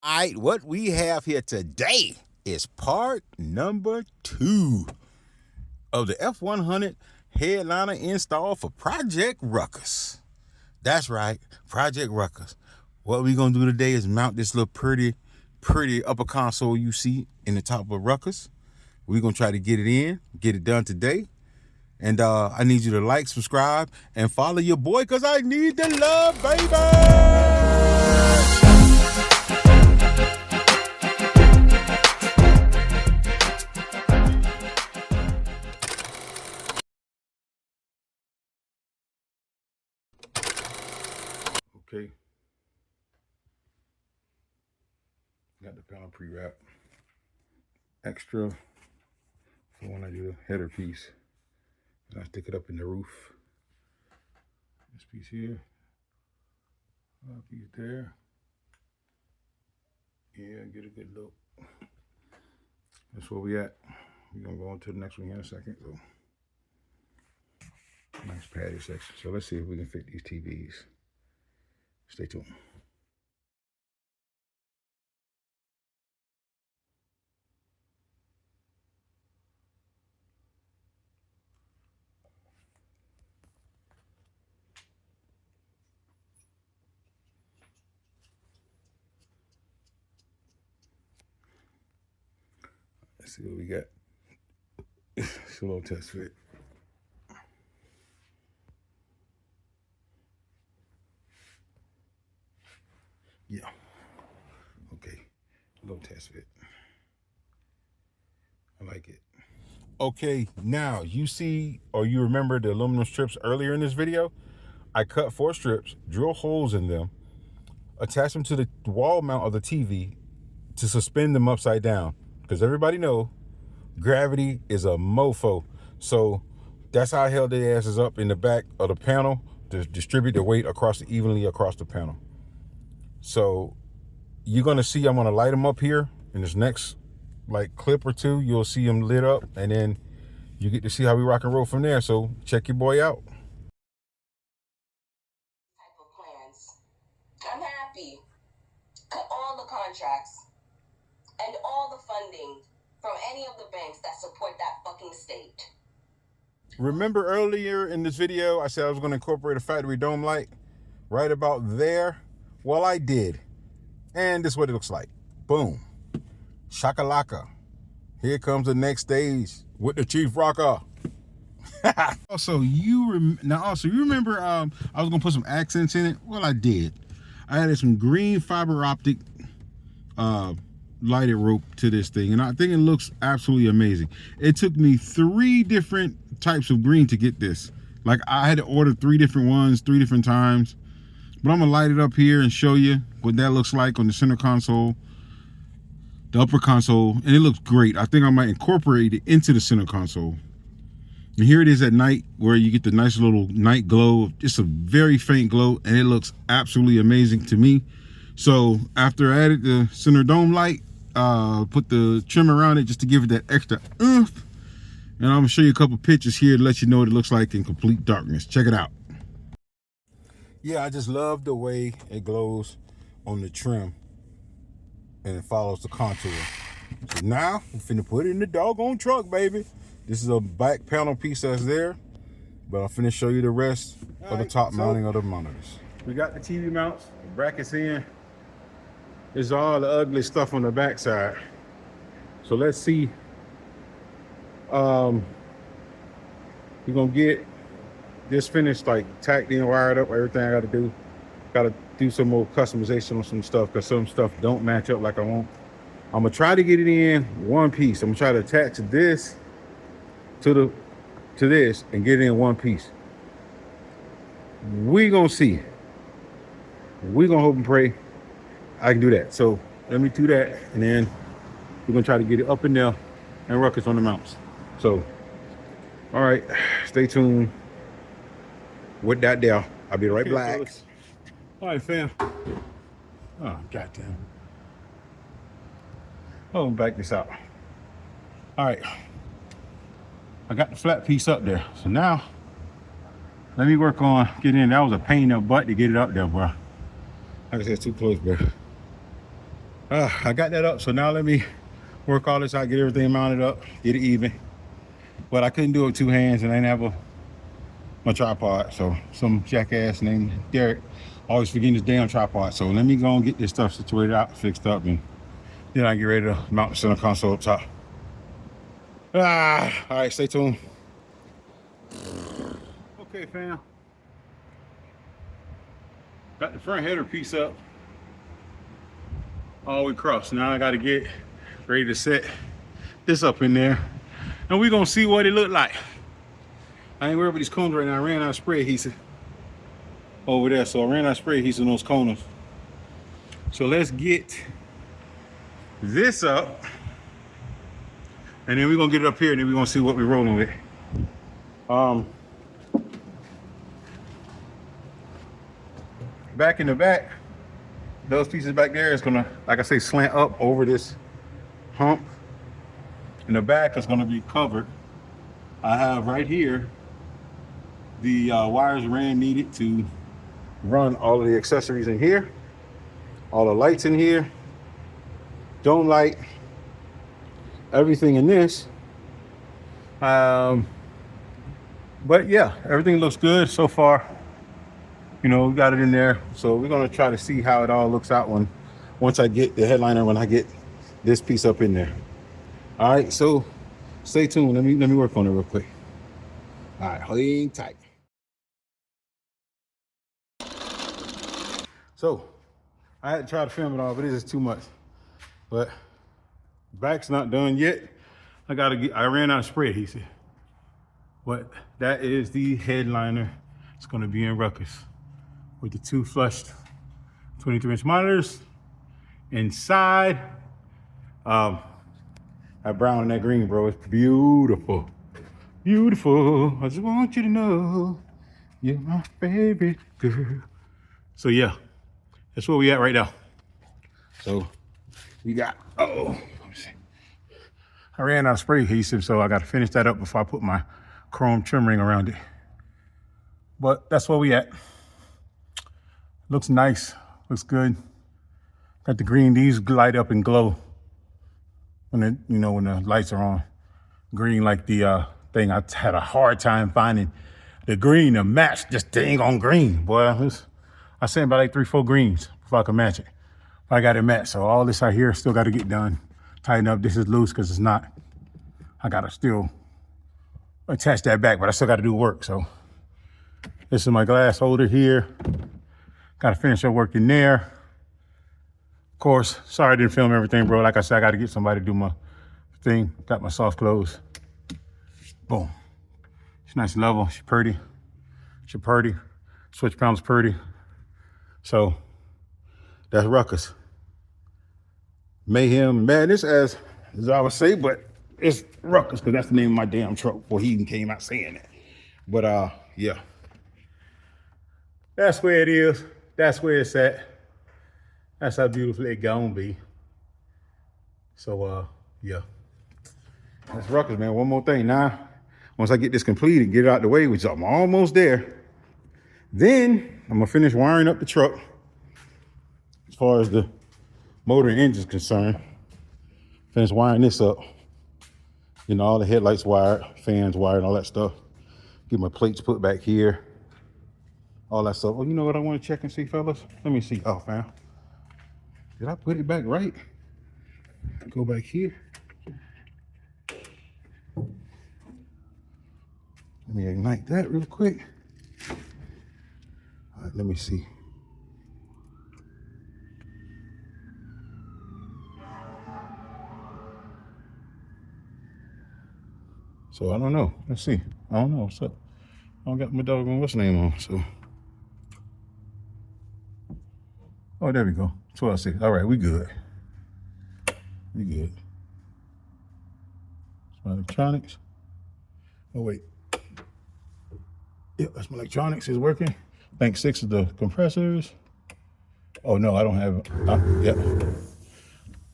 All right, what we have here today is part number 2 of the F-100 headliner install for Project Ruckus. That's right, Project Ruckus. What we're going to do today is mount this little pretty upper console you see in the top of Ruckus. We're going to try to get it done today. And I need you to like, subscribe, and follow your boy because I need the love, baby! Okay. Got the panel pre-wrapped. Extra for when I do the header piece. And I stick it up in the roof. This piece here. Piece there. Yeah, get a good look. That's where we at. We're gonna go on to the next one here in a second. So nice patio section. So let's see if we can fit these TVs. Stay tuned. Let's see what we got. It's a little test fit. Yeah. Okay. A little test fit. I like it. Okay, now you see or you remember the aluminum strips earlier in this video? I cut 4 strips, drill holes in them, attach them to the wall mount of the TV to suspend them upside down. Because everybody know gravity is a mofo. So that's how I held their asses up in the back of the panel to distribute the weight evenly across the panel. So you're gonna see I'm gonna light them up here in this next like clip or two. You'll see them lit up, and then you get to see how we rock and roll from there. So check your boy out. Type of plans. I'm happy. Cut all the contracts and all the funding from any of the banks that support that fucking state. Remember earlier in this video I said I was going to incorporate a factory dome light right about there? Well, I did. And this is what it looks like. Boom. Shakalaka. Here comes the next stage with the Chief Rocker. Also, you remember I was going to put some accents in it? Well, I did. I added some green fiber optic lighted rope to this thing, and I think it looks absolutely amazing. It took me 3 different types of green to get this. Like, I had to order 3 different ones 3 different times, but I'm gonna light it up here and show you what that looks like on the center console, the upper console, and it looks great. I think I might incorporate it into the center console. And here it is at night, where you get the nice little night glow. It's a very faint glow, and it looks absolutely amazing to me. So after I added the center dome light, put the trim around it just to give it that extra oomph. And I'm gonna show you a couple pictures here to let you know what it looks like in complete darkness. Check it out. Yeah, I just love the way it glows on the trim and it follows the contour. So now I'm finna put it in the doggone truck, baby. This is a back panel piece that's there, but I'm finna show you the rest of the top mounting of the monitors. We got the TV mounts, the brackets in. This is all the ugly stuff on the back side. So let's see. We're gonna get this finished, like tacked in, wired up, everything I gotta do some more customization on some stuff because some stuff don't match up like I want. I'm gonna try to get it in one piece. I'm gonna try to attach this to this and get it in one piece. We gonna see. We gonna hope and pray I can do that. So let me do that, and then we're gonna try to get it up in there and Ruckus on the mounts. So, all right, stay tuned with that there. I'll be right back. All right, fam. Oh, goddamn. Oh, back this out. All right. I got the flat piece up there. So now, let me work on getting in. That was a pain in the butt to get it up there, bro. Like I said, it's too close, bro. I got that up, so now let me work all this out, get everything mounted up, get it even. But I couldn't do it with 2 hands, and I didn't have my tripod. So some jackass named Derek always forgetting his damn tripod. So let me go and get this stuff situated out, fixed up, and then I get ready to mount the center console up top. All right, stay tuned. Okay, fam. Got the front header piece up all the way across. Now I got to get ready to set this up in there, and we're gonna see what it look like. I ain't worried about these cones right now. I ran out of spray adhesive over there, so I ran out of spray adhesive in those cones. So let's get this up, and then we're gonna get it up here, and then we're gonna see what we're rolling with. Back in the back, those pieces back there is gonna, like I say, slant up over this hump. In the back is gonna be covered. I have right here the wires ran needed to run all of the accessories in here, all the lights in here, dome light, everything in this. But yeah, everything looks good so far. You know, we got it in there. So we're gonna try to see how it all looks out once I get the headliner, when I get this piece up in there. All right, so stay tuned. Let me work on it real quick. All right, hang tight. So I had to try to film it all, but it is too much. But back's not done yet. I ran out of spray adhesive. But that is the headliner. It's gonna be in Ruckus with the 2 flushed 23-inch monitors inside. That brown and that green, bro, it's beautiful. Beautiful. I just want you to know you're my favorite girl. So yeah, that's where we at right now. So we got, let me see. I ran out of spray adhesive, so I got to finish that up before I put my chrome trim ring around it. But that's where we at. Looks nice, looks good. Got the green, these light up and glow when when the lights are on. Green like the thing. I had a hard time finding the green to match this thing on green. Boy, I sent about like 3-4 greens before I could match it. But I got it matched, so all this out here still got to get done. Tighten up, this is loose because it's not. I got to still attach that back, but I still got to do work, so. This is my glass holder here. Got to finish up work in there. Of course, sorry I didn't film everything, bro. Like I said, I got to get somebody to do my thing. Got my soft close. Boom. It's nice and level. She's pretty. She's pretty. Switch panel's pretty. So that's Ruckus. Mayhem, madness, as I would say, but it's Ruckus because that's the name of my damn truck before he even came out saying it. But yeah. That's where it is. That's where it's at. That's how beautiful it gonna be. So yeah. That's Ruckus, man. One more thing. Now, once I get this completed, get it out the way, which I'm almost there, then I'm gonna finish wiring up the truck as far as the motor and engine's concerned. Finish wiring this up. You know, all the headlights wired, fans wired, all that stuff. Get my plates put back here. All that stuff. Well, you know what I want to check and see, fellas? Let me see. Oh, fam. Did I put it back right? Go back here. Let me ignite that real quick. All right, let me see. So I don't know. Let's see. I don't know what's up. I don't got my dog on what's name on, so. Oh, there we go. 12.6. All right, we good. We good. It's my electronics. Oh, wait. Yep, that's my electronics is working. Bank 6 is the compressors. Oh, no, I don't have it. Yep.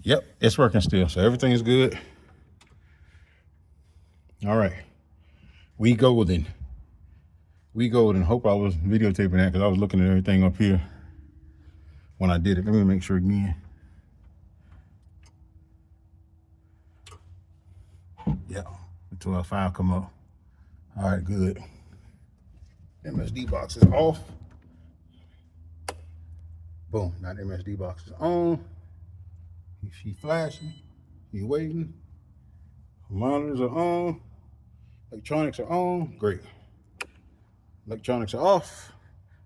Yep, it's working still, so everything is good. All right. We golden. We golden. Hope I was videotaping that because I was looking at everything up here when I did it. Let me make sure again. Yeah, the 12 file come up. All right, good. MSD box is off. Boom, now the MSD box is on. She flashing, she waiting. Monitors are on. Electronics are on. Great. Electronics are off.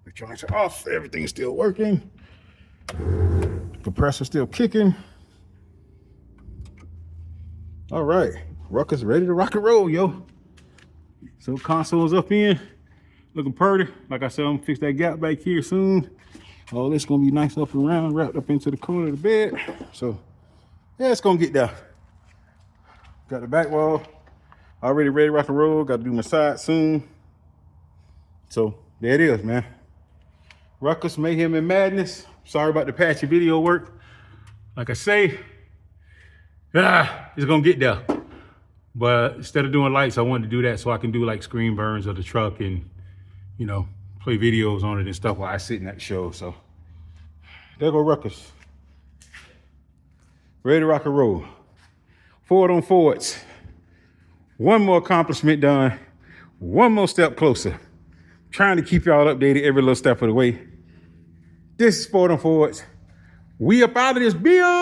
Electronics are off. Everything's still working. Compressor still kicking. All right, Ruckus ready to rock and roll, yo. So console's up in, looking pretty. Like I said, I'm gonna fix that gap back here soon. All this gonna be nice up and round, wrapped up into the corner of the bed. So yeah, it's gonna get there. Got the back wall already ready to rock and roll. Got to do my side soon. So there it is, man. Ruckus, mayhem, and madness. Sorry about the patchy video work. Like I say, it's gonna get there. But instead of doing lights, I wanted to do that so I can do like screen burns of the truck and, you know, play videos on it and stuff while I sit in that show. So there go Ruckus. Ready to rock and roll. Forward on forwards. One more accomplishment done. One more step closer. Trying to keep y'all updated every little step of the way. This is Forward on Forwards. We up out of this bill.